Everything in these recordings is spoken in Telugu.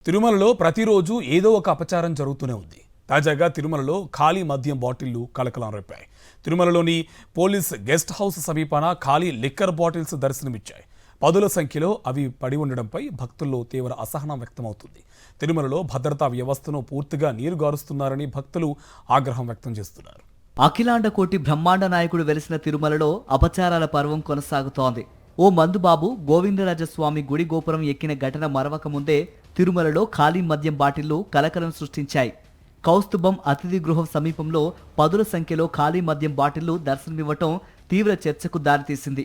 తిరుమలలో ప్రతిరోజు ఏదో ఒక అపచారం జరుగుతూనే ఉంది. తాజాగా తిరుమలలో ఖాళీ మద్యం బాటిళ్లు కలకలం రేపాయి. తిరుమలలోని పోలీస్ గెస్ట్ హౌస్ సమీపాన ఖాళీ లిక్కర్ బాటిల్స్ దర్శనమిచ్చాయి. పదుల సంఖ్యలో అవి పడి ఉండడంపై భక్తుల్లో తీవ్ర అసహనం వ్యక్తమవుతుంది. తిరుమలలో భద్రతా వ్యవస్థను పూర్తిగా నీరుగారుస్తున్నారని భక్తులు ఆగ్రహం వ్యక్తం చేస్తున్నారు. అఖిలాండ కోటి బ్రహ్మాండ నాయకుడు వెలిసిన తిరుమలలో అపచారాల పర్వం కొనసాగుతోంది. ఓ మందుబాబు గోవిందరాజస్వామి గుడి గోపురం ఎక్కిన ఘటన మరవక ముందే తిరుమలలో ఖాళీ మద్యం బాటిళ్లు కలకలం సృష్టించాయి. కౌస్తుభం అతిథి గృహం సమీపంలో పదుల సంఖ్యలో ఖాళీ మద్యం బాటిళ్లు దర్శనమివ్వటం తీవ్ర చర్చకు దారితీసింది.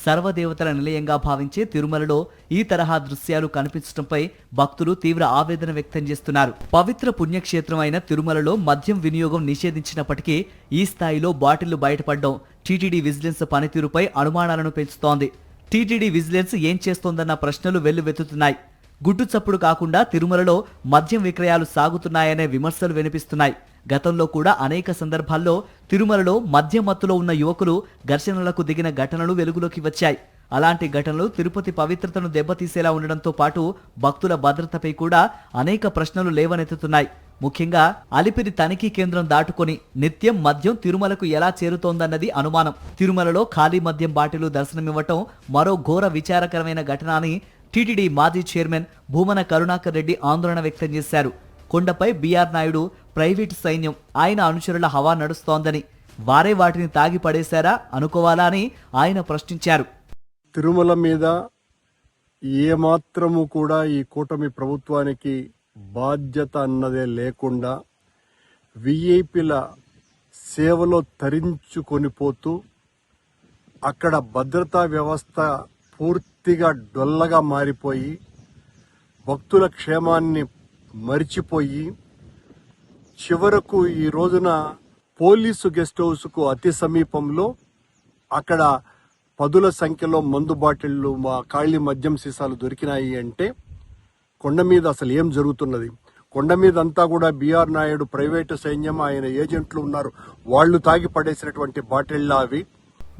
సర్వదేవతల నిలయంగా భావించే తిరుమలలో ఈ తరహా దృశ్యాలు కనిపించడంపై భక్తులు తీవ్ర ఆవేదన వ్యక్తం చేస్తున్నారు. పవిత్ర పుణ్యక్షేత్రం అయిన తిరుమలలో మద్యం వినియోగం నిషేధించినప్పటికీ ఈ స్థాయిలో బాటిళ్లు బయటపడడం టీటీడీ విజిలెన్స్ పనితీరుపై అనుమానాలను పెంచుతోంది. టీటీడీ విజిలెన్స్ ఏం చేస్తోందన్న ప్రశ్నలు వెల్లువెత్తుతున్నాయి. గుట్టు చప్పుడు కాకుండా తిరుమలలో మద్యం విక్రయాలు సాగుతున్నాయనే విమర్శలు వినిపిస్తున్నాయి. గతంలో కూడా అనేక సందర్భాల్లో తిరుమలలో మద్యం మత్తులో ఉన్న యువకులు ఘర్షణలకు దిగిన ఘటనలు వెలుగులోకి వచ్చాయి. అలాంటి ఘటనలు తిరుపతి పవిత్రతను దెబ్బతీసేలా ఉండడంతో పాటు భక్తుల భద్రతపై కూడా అనేక ప్రశ్నలు లేవనెత్తుతున్నాయి. ముఖ్యంగా అలిపిరి తనిఖీ కేంద్రం దాటుకొని నిత్యం మద్యం తిరుమలకు ఎలా చేరుతోందన్నది అనుమానం. తిరుమలలో ఖాళీ మద్యం బాటిలు దర్శనమివ్వటం మరో ఘోర విచారకరమైన ఘటన అని టీటీడీ మాజీ చైర్మన్ భూమన కరుణాకర్ రెడ్డి ఆందోళన వ్యక్తం చేశారు. కొండపై బీఆర్ నాయుడు ప్రైవేటు సైన్యం ఆయన అనుచరుల హవా నడుస్తోందని, వారే వాటిని తాగి పడేశారా అనుకోవాలా అని ఆయన ప్రశ్నించారు. తిరుమల మీద ఏమాత్రము కూడా ఈ కూటమి ప్రభుత్వానికి బాధ్యత అన్నదే లేకుండా విఐపీల సేవలో తరించుకొని పోతూ అక్కడ భద్రతా వ్యవస్థ పూర్తిగా డొల్లగా మారిపోయి భక్తుల క్షేమాన్ని మరిచిపోయి చివరకు ఈ రోజున పోలీసు గెస్ట్ హౌస్కు అతి సమీపంలో అక్కడ పదుల సంఖ్యలో మందు బాటిళ్లు ఖాళీ మద్యం సీసాలు దొరికినాయి అంటే కొండ మీద అసలు ఏం జరుగుతున్నది? కొండ మీద అంతా కూడా బీఆర్ నాయుడు ప్రైవేటు సైన్యం ఆయన ఏజెంట్లు ఉన్నారు, వాళ్లు తాగి పడేసినటువంటి బాటిళ్ల అవి.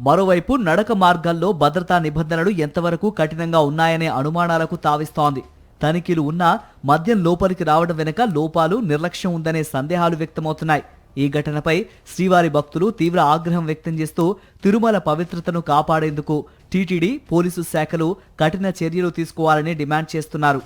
మరోవైపు నడక మార్గాల్లో భద్రతా నిబంధనలు ఎంతవరకు కఠినంగా ఉన్నాయనే అనుమానాలకు తావిస్తోంది. తనిఖీలు ఉన్నా మద్యం లోపలికి రావడం వెనుక లోపాలు, నిర్లక్ష్యం ఉందనే సందేహాలు వ్యక్తమవుతున్నాయి. ఈ ఘటనపై శ్రీవారి భక్తులు తీవ్ర ఆగ్రహం వ్యక్తం చేస్తూ తిరుమల పవిత్రతను కాపాడేందుకు టీటీడీ, పోలీసు శాఖలు కఠిన చర్యలు తీసుకోవాలని డిమాండ్ చేస్తున్నారు.